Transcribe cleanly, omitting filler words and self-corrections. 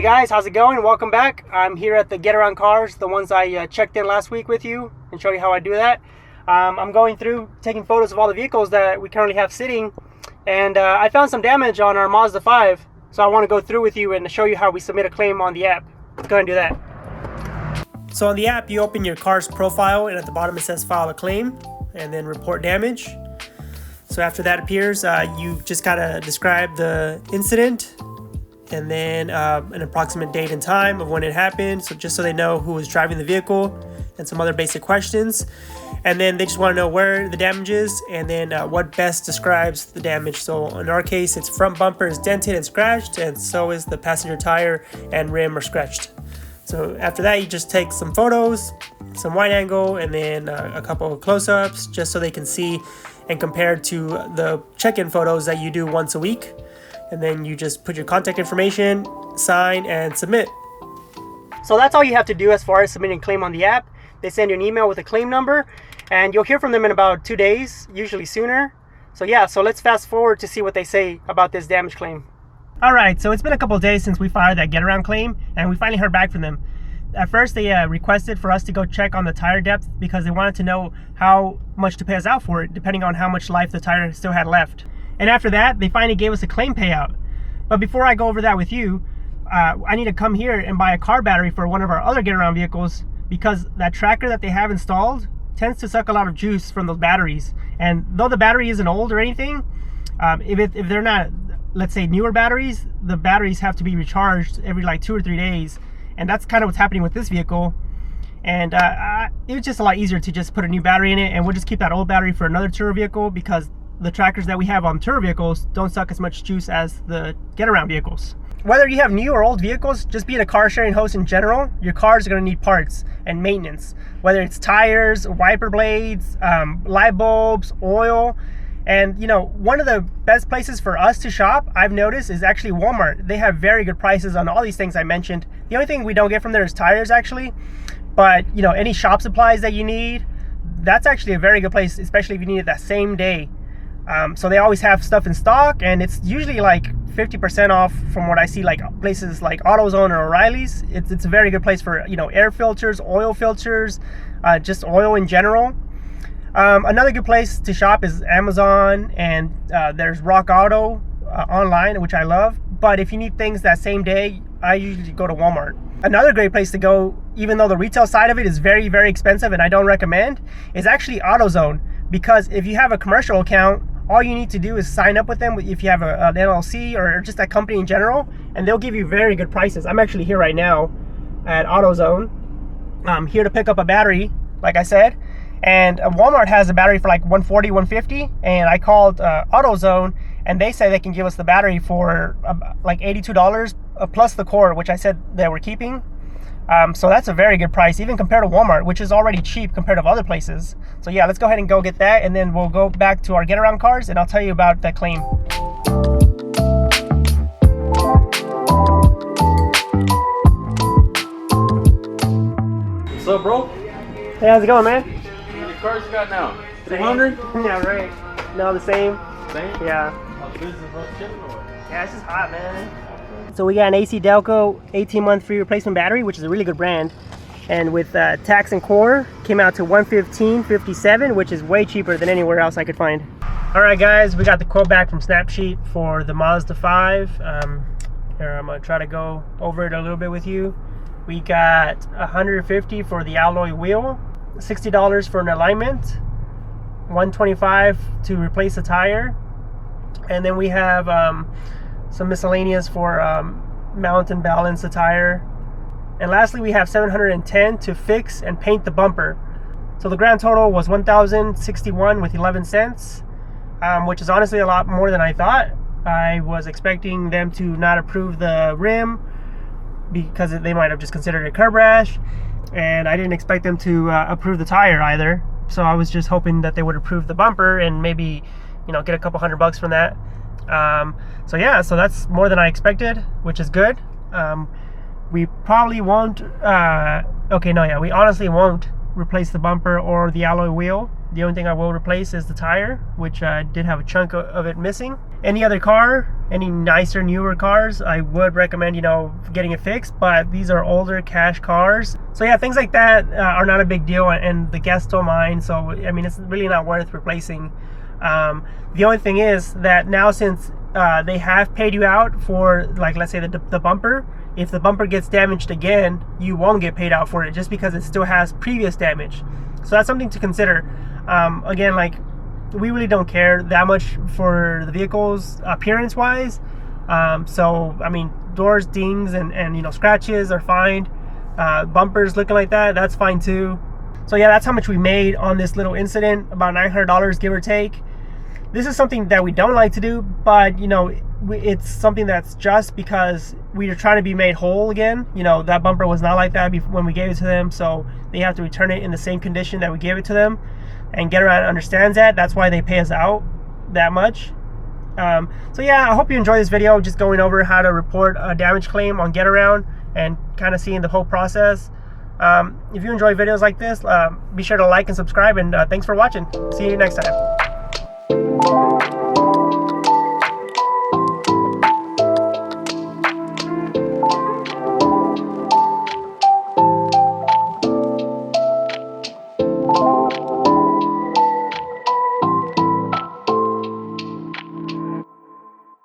guys, how's it going? Welcome back. I'm here at the GetAround cars, the ones I checked in last week with you and show you how I do that. I'm going through taking photos of all the vehicles that we currently have sitting, and I found some damage on our Mazda 5, so I want to go through with you and show you how we submit a claim on the app. Let's go ahead and do that. So on the app, you open your car's profile, and at the bottom it says file a claim and then report damage. So after that appears, you just gotta describe the incident and then an approximate date and time of when it happened, so just so they know who was driving the vehicle and some other basic questions. And then they just want to know where the damage is and then what best describes the damage. So in our case, its front bumper is dented and scratched, and so is the passenger tire and rim are scratched. So after that, you just take some photos, some wide angle, and then a couple of close-ups just so they can see and compare to the check-in photos that you do once a week. And then you just put your contact information, sign, and submit. So that's all you have to do as far as submitting a claim on the app. They send you an email with a claim number, and you'll hear from them in about 2 days, usually sooner. So yeah, so let's fast forward to see what they say about this damage claim. All right, so it's been a couple of days since we filed that GetAround claim, and we finally heard back from them. At first, they requested for us to go check on the tire depth because they wanted to know how much to pay us out for it, depending on how much life the tire still had left. And after that, they finally gave us a claim payout. But before I go over that with you, I need to come here and buy a car battery for one of our other GetAround vehicles, because that tracker that they have installed tends to suck a lot of juice from those batteries. And though the battery isn't old or anything, if they're not, let's say, newer batteries, the batteries have to be recharged every like 2 or 3 days. And that's kind of what's happening with this vehicle. And it was just a lot easier to just put a new battery in it, and we'll just keep that old battery for another Turo vehicle, because the trackers that we have on Turo vehicles don't suck as much juice as the GetAround vehicles. Whether you have new or old vehicles, just being a car sharing host in general, your cars are going to need parts and maintenance. Whether it's tires, wiper blades, light bulbs, oil. And you know, one of the best places for us to shop, I've noticed, is actually Walmart. They have very good prices on all these things I mentioned. The only thing we don't get from there is tires, actually. But you know, any shop supplies that you need, that's actually a very good place, especially if you need it that same day. So they always have stuff in stock, and it's usually like 50% off from what I see, like places like AutoZone or O'Reilly's. It's a very good place for, you know, air filters, oil filters, just oil in general. Another good place to shop is Amazon, and there's Rock Auto online, which I love. But if you need things that same day, I usually go to Walmart. Another great place to go, even though the retail side of it is very, very expensive and I don't recommend, is actually AutoZone. Because if you have a commercial account, all you need to do is sign up with them if you have an LLC or just a company in general, and they'll give you very good prices. I'm actually here right now at AutoZone. I'm here to pick up a battery, like I said, and Walmart has a battery for like $140, $150, and I called AutoZone, and they say they can give us the battery for like $82 plus the cord, which I said they were keeping. So that's a very good price, even compared to Walmart, which is already cheap compared to other places. So yeah, let's go ahead and go get that, and then we'll go back to our GetAround cars, and I'll tell you about that claim. What's up, bro? Hey, how's it going, man? How many cars you got now? 300? Yeah, right. No, the same. Same? Yeah. How's business not chilling or what? Yeah, it's just hot, man. So we got an AC Delco 18-month free replacement battery, which is a really good brand. And with tax and core, came out to $115.57, which is way cheaper than anywhere else I could find. All right, guys, we got the quote back from Snapsheet for the Mazda 5. Here, I'm gonna try to go over it a little bit with you. We got $150 for the alloy wheel, $60 for an alignment, $125 to replace the tire, and then we have some miscellaneous for mount and balance the tire. And lastly, we have $710 to fix and paint the bumper. So the grand total was $1,061 with 11 cents, which is honestly a lot more than I thought. I was expecting them to not approve the rim because they might have just considered it a curb rash, and I didn't expect them to approve the tire either. So I was just hoping that they would approve the bumper and maybe, you know, get a couple $100 from that. So yeah, so that's more than I expected, which is good. We probably won't, we honestly won't replace the bumper or the alloy wheel. The only thing I will replace is the tire, which I did have a chunk of it missing. Any other car, any nicer, newer cars, I would recommend, you know, getting it fixed, but these are older cash cars. So yeah, things like that are not a big deal, and the guests don't mind. So, I mean, it's really not worth replacing. The only thing is that now, since they have paid you out for, like, let's say the bumper, if the bumper gets damaged again, you won't get paid out for it just because it still has previous damage. So that's something to consider. Again, like, we really don't care that much for the vehicles appearance wise. So I mean, doors, dings, and you know, scratches are fine. Bumpers looking like that, that's fine too. So yeah, that's how much we made on this little incident, about $900 give or take. This is something that we don't like to do, but you know, it's something that's just because we are trying to be made whole again. You know, that bumper was not like that when we gave it to them, so they have to return it in the same condition that we gave it to them. And GetAround understands that. That's why they pay us out that much. So yeah, I hope you enjoy this video, just going over how to report a damage claim on GetAround and kind of seeing the whole process. If you enjoy videos like this, be sure to like and subscribe, and thanks for watching. See you next time.